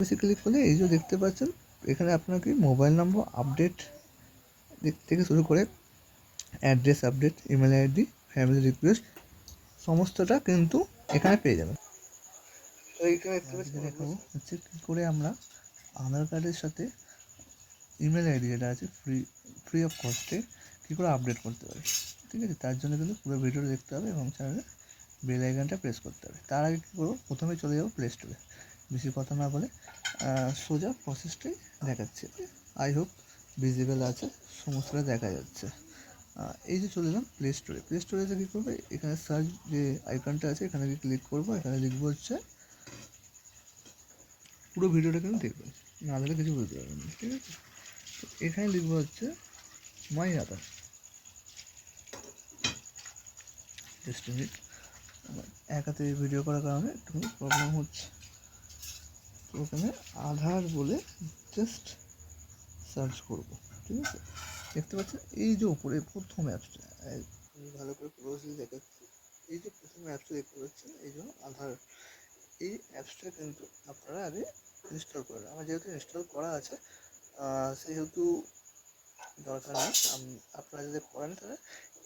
Basically করলে এই যে দেখতে পাচ্ছেন এখানে আপনাকে মোবাইল নম্বর আপডেট থেকে শুরু করে address update, email ID, family request সমস্তটা কিন্তু এখানে পেয়ে যাবেন। তো এইখানে দেখতে পাচ্ছেন দেখাবো হচ্ছে কী করে আমরা আধার কার্ডের সাথে ইমেল আইডি যেটা আছে ফ্রি অফ কস্টে কী করে আপডেট করতে পারি। ঠিক আছে, তার জন্য কিন্তু পুরো ভিডিওটা দেখতে হবে এবং চ্যানেলে বেল আইকনটা প্রেস করতে হবে। তার আগে কী করবো, প্রথমে চলে যাবো প্লে স্টোরে। বেশি কথা না বলে সোজা প্রসেসটাই দেখাচ্ছি। আই হোপ ভিজিবল আছে, সমস্তটা দেখা যাচ্ছে। এই যে চলে এলাম প্লে স্টোরে। প্লে স্টোরে এসে কী করবে, এখানে সার্চ যে আইকনটা আছে এখানে ক্লিক করবো। এখানে লিখবো হচ্ছে, পুরো ভিডিওটা কিন্তু দেখবেন, না হলে কিছু বুঝতে পারবেন না। ঠিক আছে, তো এখানে লিখবো হচ্ছে মাই আধার। জাস্ট মিনিট, এক হাতে ভিডিও করার কারণে একটু প্রবলেম হচ্ছে। তো ওখানে আধার বলে জাস্ট সার্চ করবো। ঠিক আছে, দেখতে পাচ্ছেন এই যে উপরে প্রথম অ্যাপসটা, ভালো করে ক্লোজলি দেখাচ্ছি। এই যে প্রথম অ্যাপসটা দেখতে পাচ্ছেন, এই জন্য আধার, এই অ্যাপসটা কিন্তু আপনারা আগে ইনস্টল করেন। আমার যেহেতু ইনস্টল করা আছে সেহেতু দরকার নেই। আপনারা যদি করেন তাহলে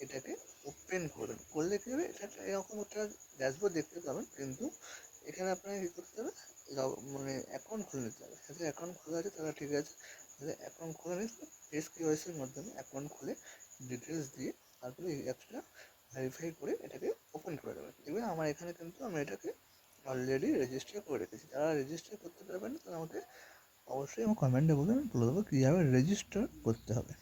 এটাকে ওপেন করবেন। করলে কী হবে, এটা এরকম একটা ড্যাশবোর্ড দেখতে পাবেন, কিন্তু এখানে আপনাকে কী করতে হবে, মানে অ্যাকাউন্ট খুলে নিতে হবে। যাদের অ্যাকাউন্ট খোলা আছে তারা ঠিক আছে, যাদের অ্যাকাউন্ট খোলা নেই ফেস কেওয়াইসির মাধ্যমে অ্যাকাউন্ট খুলে ডিটেলস দিয়ে তারপরে এই অ্যাপসটা ভেরিফাই করে এটাকে ওপেন করে দেবেন। দেখবেন আমার এখানে কিন্তু আমি এটাকে অলরেডি রেজিস্টার করে রেখেছি। যারা রেজিস্টার করতে পারবেন না তারা আমাকে অবশ্যই আমার কমেন্টে বলবেন, আমি বলে দেবো কীভাবে রেজিস্টার করতে হবে।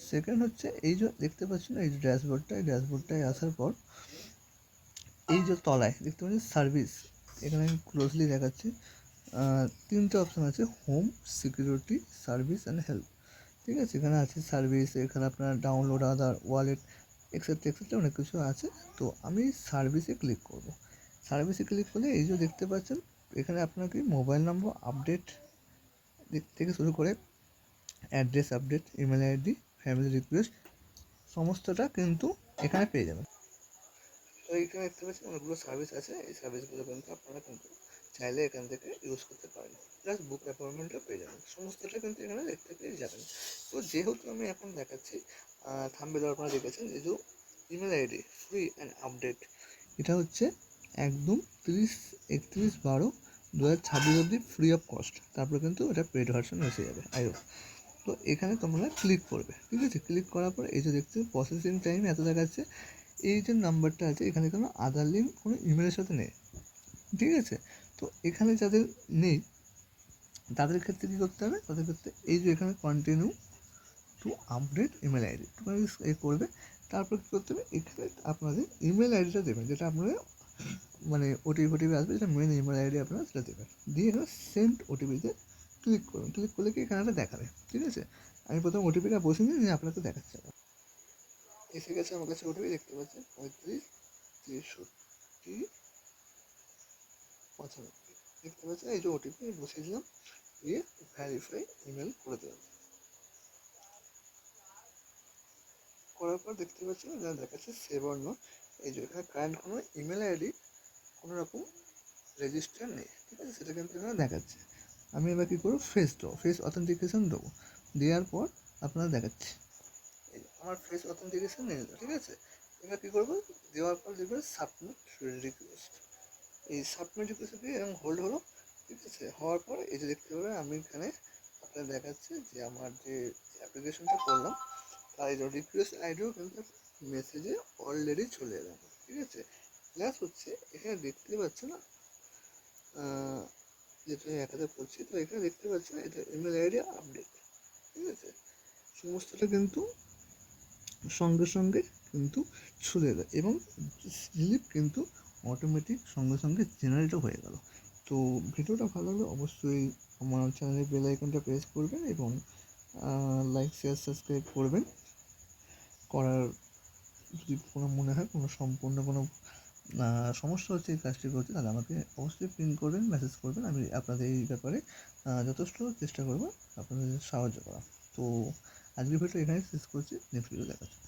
সেকেন্ড হচ্ছে এই যে দেখতে পাচ্ছেন এই যে ড্যাশবোর্ডটা, এই ড্যাশবোর্ডটায় আসার পর এই যে তলায় দেখতে পাচ্ছেন সার্ভিস, এখানে আমি ক্লোজলি দেখাচ্ছি। তিনটে অপশান আছে, home, security, service and help. ঠিক আছে, এখানে আছে সার্ভিস, এখানে আপনার ডাউনলোড আধার, ওয়ালেট, এক্সেট্রা এক্সেট্রা অনেক কিছু আছে। তো আমি সার্ভিসে ক্লিক করব। সার্ভিসে ক্লিক করলে এই যে দেখতে পাচ্ছেন এখানে আপনাকে মোবাইল নম্বর আপডেট থেকে শুরু করে address update, email ID, family request সমস্তটা কিন্তু এখানে পেয়ে যাবেন। তো এইখানে দেখতে পাচ্ছেন অনেকগুলো সার্ভিস আছে, এই সার্ভিসগুলো কিন্তু আপনারা কিন্তু চাইলে এখান থেকে ইউজ করতে পারেন। প্লাস বুক অ্যাপয়েন্টমেন্টও পেয়ে যাবেন, সমস্তটা কিন্তু এখানে দেখতে পেয়ে যাবেন। তো যেহেতু আমি এখন দেখাচ্ছি, থাম্বনেলে আপনারা দেখেছেন এই যে email ID free and update, এটা হচ্ছে একদম 31/12/2026 অবধি ফ্রি অফ কস্ট। তারপরে কিন্তু এটা পেড ভার্সন এসে যাবে আইও। তো এখানে তোমরা ক্লিক করবে। ঠিক আছে, ক্লিক করার পর এই যে দেখতে প্রসেসিং টাইম এত দেখাচ্ছে। এই যে নাম্বারটা আছে এখানে কোনো আধার লিঙ্ক কোনো ইমেলের সাথে নেই। ঠিক আছে, তো এখানে যাদের নেই তাদের ক্ষেত্রে কী করতে হবে, তাদের ক্ষেত্রে এই যে এখানে continue to update email ID এ করবে। তারপর কী করতে হবে, এখানে আপনাদের ইমেল আইডিটা দেবেন, যেটা আপনাদের মানে ওটিপি আসবে, যেটা মেন ইমেল আইডি আপনারা সেটা দেবেন। দিয়ে এখানে সেন্ড ওটিপিতে ক্লিক করবেন। ক্লিক করলে কি এখানে একটা দেখাবে। ঠিক আছে, আমি প্রথম ওটিপিটা বসে নিয়ে আপনাকে দেখাচ্ছি। এসে গেছে আমার কাছে ওটিপি, দেখতে পাচ্ছেন 35 63 95। দেখতে পাচ্ছেন এই যে ওটিপি বসিয়ে দিলাম, দিয়ে ভ্যারিফাই ইমেল করে দিলাম। করার পর দেখতে পাচ্ছেন এখানে দেখাচ্ছে সেভ অর নট। এই যে এখানে কারেন্ট কোনো ইমেল আইডি কোনো রকম রেজিস্টার নেই। ঠিক আছে, সেটা কিন্তু এখানে দেখাচ্ছে। আমি এবার কী করবো, ফেস অথেন্টিকেশন দেবো। দেওয়ার পর আপনারা দেখাচ্ছি আমার ফেস অথেন্টিকেশন নিয়ে নিল। ঠিক আছে, এবার কী করবো, দেওয়ার পর দেখবে সাবমিট রিকোয়েস্ট। এই সাবমিট রিকোয়েস্ট দিয়ে এরকম হোল্ড হলো। ঠিক আছে, হওয়ার পর এই যে দেখতে পাবেন আমি এখানে আপনার দেখাচ্ছে যে আমার যে অ্যাপ্লিকেশনটা করলাম তার এই রিকোয়েস্ট আইডিও কিন্তু মেসেজে অলরেডি চলে এলাম। ঠিক আছে, প্লাস হচ্ছে এখানে দেখতে পাচ্ছেন না, যেটা আমি একাতে করছি, তো এখানে দেখতে পাচ্ছেন এটা ইমেল আইডি আপডেট। ঠিক আছে, সমস্তটা কিন্তু সঙ্গে সঙ্গে কিন্তু চলে এলো এবং স্লিপ কিন্তু অটোমেটিক সঙ্গে সঙ্গে জেনারেটও হয়ে গেল। তো ভিডিওটা ভালো লাগলে অবশ্যই আমার চ্যানেলের বেল আইকনটা প্রেস করবেন এবং লাইক শেয়ার সাবস্ক্রাইব করবেন। করার যদি কোনো মনে হয় কোনো সম্পূর্ণ কোনো সমস্যা হচ্ছে এই কাজটি করতে, তাহলে আমাকে অবশ্যই পিন করবেন, মেসেজ করবেন। আমি আপনাদের এই ব্যাপারে যথেষ্ট চেষ্টা করব আপনাদের সাহায্য করা। তো আজকের ভিডিও এখানেই শেষ করছি, নেক্সট ভিডিও দেখাচ্ছি।